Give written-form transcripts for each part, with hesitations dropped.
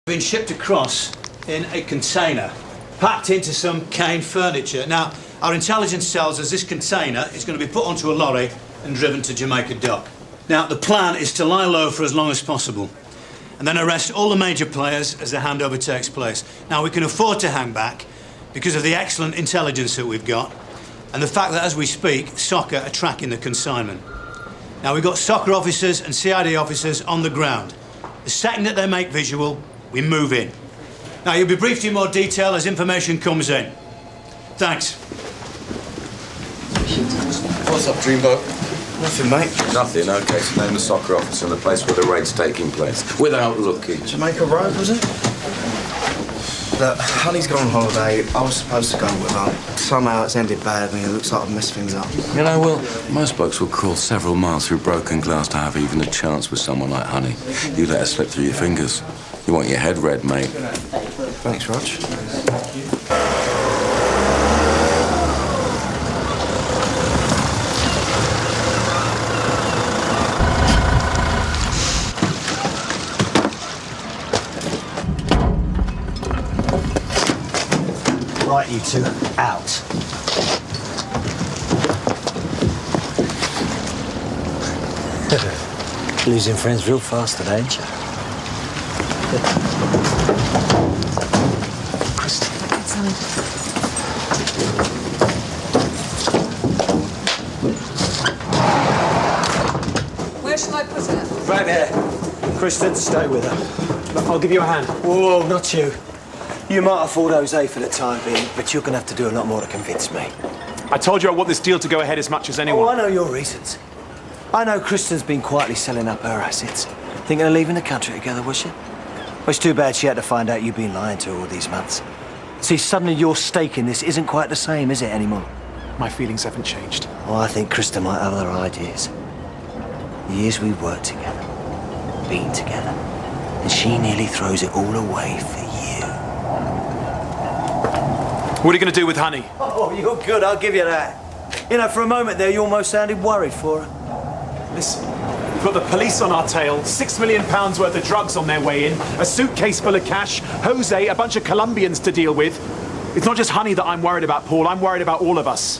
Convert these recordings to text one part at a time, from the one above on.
Been shipped across in a container, packed into some cane furniture. Now, our intelligence tells us this container is going to be put onto a lorry and driven to Jamaica Dock. Now, the plan is to lie low for as long as possible and then arrest all the major players as the handover takes place. Now, we can afford to hang back because of the excellent intelligence that we've got and the fact that, as we speak, soccer are tracking the consignment. Now, we've got soccer officers and CID officers on the ground. The second that they make visual, we move in. Now, you'll be briefed in more detail as information comes in. Thanks. What's up, Dreamboat? Nothing, mate. Nothing. OK, so name the soccer officer in the place where the raid's taking place. Without looking. Jamaica Road, was it? Look, Honey's gone on holiday. I was supposed to go with her. Somehow it's ended badly. It looks like I've messed things up. You know, Will, most blokes will crawl several miles through broken glass to have even a chance with someone like Honey. You let her slip through your fingers. You want your head red, mate. Thanks, Rog. Right, you two, out. Losing friends real fast today, ain't you? Where shall I put her? Right there. Kristen, stay with her. I'll give you a hand. Whoa, not you. You might afford Jose for the time being, but you're going to have to do a lot more to convince me. I told you I want this deal to go ahead as much as anyone. Oh, I know your reasons. I know Kristen's been quietly selling up her assets. Thinking of leaving the country together, was she? Well, it's too bad she had to find out you've been lying to her all these months. See, suddenly your stake in this isn't quite the same, is it, anymore? My feelings haven't changed. Oh, I think Kristen might have other ideas. The years we've worked together, been together, and she nearly throws it all away for you. What are you going to do with Honey? Oh, you're good, I'll give you that. You know, for a moment there, you almost sounded worried for her. Listen, we've got the police on our tail, £6 million worth of drugs on their way in, a suitcase full of cash, Jose, a bunch of Colombians to deal with. It's not just Honey that I'm worried about, Paul. I'm worried about all of us.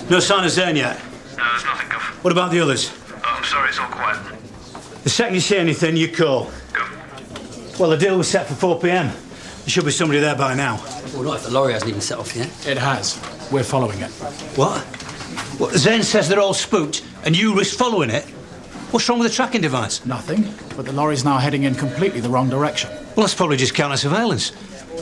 No sign of Zane yet? No, there's nothing, Gov. What about the others? Oh, I'm sorry, it's all quiet. The second you see anything, you call. Gov. Well, the deal was set for 4 p.m. There should be somebody there by now. Well, not if the lorry hasn't even set off yet. It has. We're following it. What? What? Zane says they're all spooked, and you risk following it? What's wrong with the tracking device? Nothing, but the lorry's now heading in completely the wrong direction. Well, that's probably just counter surveillance.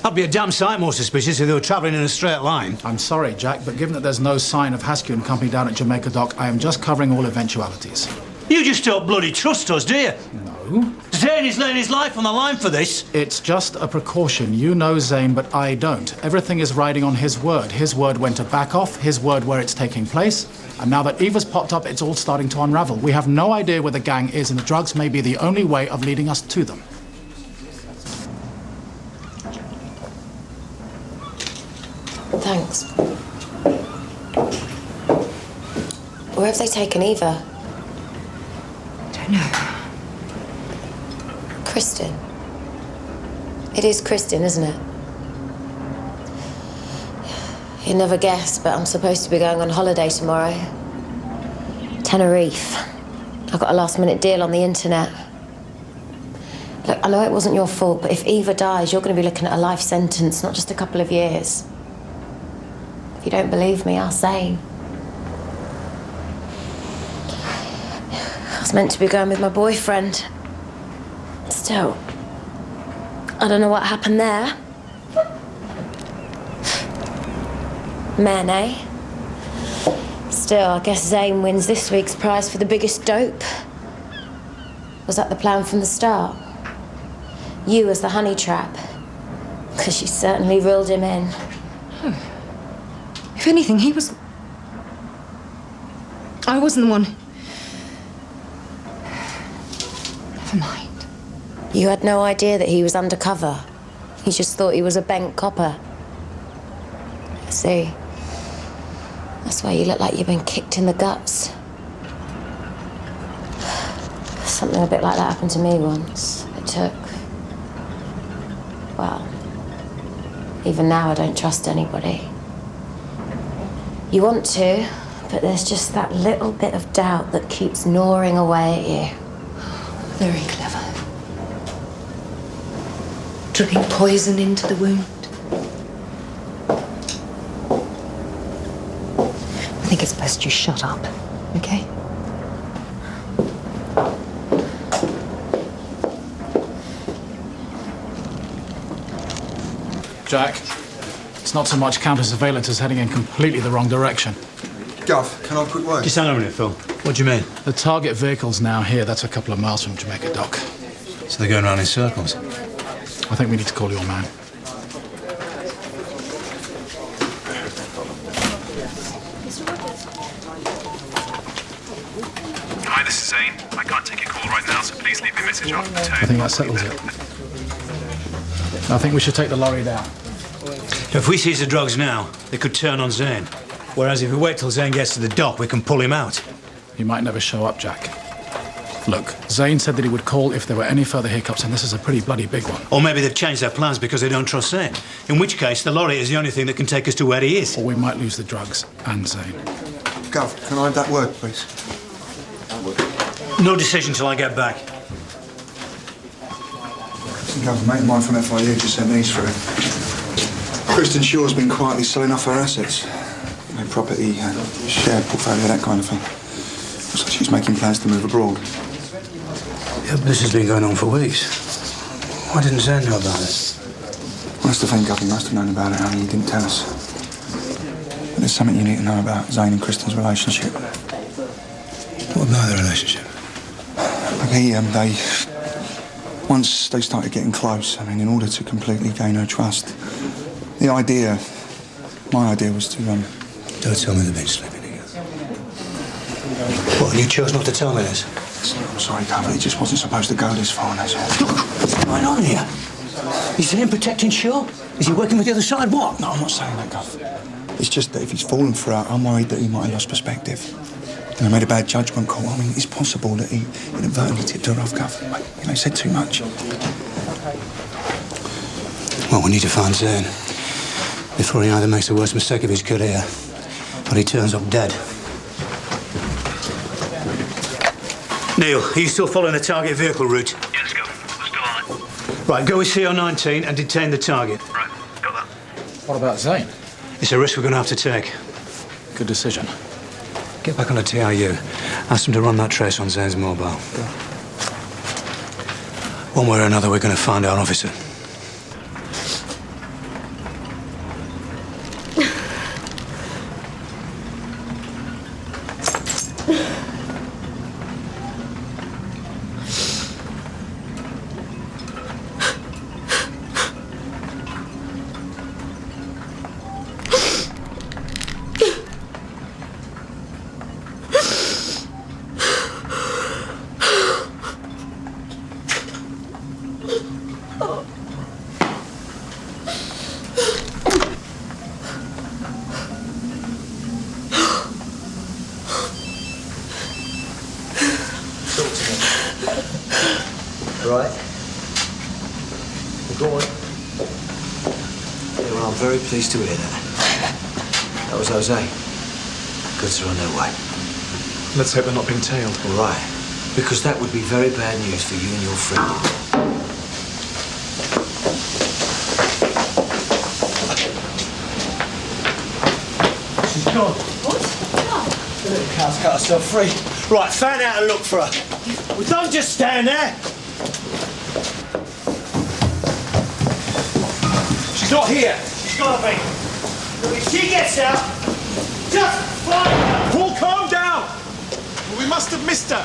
I'd be a damn sight more suspicious if they were travelling in a straight line. I'm sorry, Jack, but given that there's no sign of Haskew and company down at Jamaica Dock, I am just covering all eventualities. You just don't bloody trust us, do you? No. Zane is laying his life on the line for this. It's just a precaution. You know Zane, but I don't. Everything is riding on his word. His word when to back off, his word where it's taking place. And now that Eva's popped up, it's all starting to unravel. We have no idea where the gang is, and the drugs may be the only way of leading us to them. Thanks. Where have they taken Eva? Don't know. Kristen. It is Kristen, isn't it? You'd never guess, but I'm supposed to be going on holiday tomorrow. Tenerife. I got a last-minute deal on the internet. Look, I know it wasn't your fault, but if Eva dies, you're going to be looking at a life sentence, not just a couple of years. If you don't believe me, ask Zane. I was meant to be going with my boyfriend. Still, I don't know what happened there. Men, eh? Still, I guess Zane wins this week's prize for the biggest dope. Was that the plan from the start? You as the honey trap? Because you certainly reeled him in. If anything, he was... I wasn't the one. Never mind. You had no idea that he was undercover. You just thought he was a bent copper. I see. That's why you look like you've been kicked in the guts. Something a bit like that happened to me once. It took... well, even now I don't trust anybody. You want to, but there's just that little bit of doubt that keeps gnawing away at you. Very clever. Dripping poison into the wound. I think it's best you shut up, okay? Jack, it's not so much counter-surveillance as heading in completely the wrong direction. Gov, can I have a quick word? Just hang on a minute, Phil. What do you mean? The target vehicle's now here. That's a couple of miles from Jamaica Dock. So they're going around in circles. I think we need to call your man. Hi, this is Zane. I can't take your call right now, so please leave me a message after the tone. I think that settles it. I think we should take the lorry down. If we seize the drugs now, they could turn on Zane. Whereas if we wait till Zane gets to the dock, we can pull him out. He might never show up, Jack. Look, Zane said that he would call if there were any further hiccups, and this is a pretty bloody big one. Or maybe they've changed their plans because they don't trust Zane. In which case, the lorry is the only thing that can take us to where he is. Or we might lose the drugs and Zane. Gov, can I have that word, please? No decision till I get back. Gov, a mate of mine from FIU just sent these through. Kristen Shaw's been quietly selling off her assets. You know, property, share portfolio, that kind of thing. Looks like she's making plans to move abroad. Yeah, this has been going on for weeks. Why didn't Zane know about it? Well, that's the thing, Gov. He must have known about it, honey. He didn't tell us. But there's something you need to know about Zane and Kristen's relationship. What about their relationship? Okay, once they started getting close, I mean, in order to completely gain her trust, my idea was to, Don't tell me they've been sleeping together. What, and you chose not to tell me this? I'm sorry, Gov, it just wasn't supposed to go this far, that's all. Look, what's going on here? Is Zane protecting Shaw? Is he working with the other side? What? No, I'm not saying that, Gov. It's just that if he's fallen for her, I'm worried that he might have lost perspective. And I made a bad judgment call. I mean, it's possible that he inadvertently tipped her off, Gov. You know, he said too much. Well, we need to find Zane before he either makes the worst mistake of his career or he turns up dead. Neil, are you still following the target vehicle route? Yes, Gov. We're still on it. Right, go with CO19 and detain the target. Right, got that. What about Zane? It's a risk we're going to have to take. Good decision. Get back on the TRU. Ask them to run that trace on Zane's mobile. One way or another, we're going to find our officer. Right. Well, go on. Yeah, well, I'm very pleased to hear that. That was Jose. Goods are on their way. Let's hope they're not being tailed. All right. Because that would be very bad news for you and your friend. She's gone. What? The little cow's cut herself free. Right, fan out and look for her. Well, don't just stand there. She's not here. She's got to be. Look, if she gets out, just fly her. Paul, calm down! Well, we must have missed her.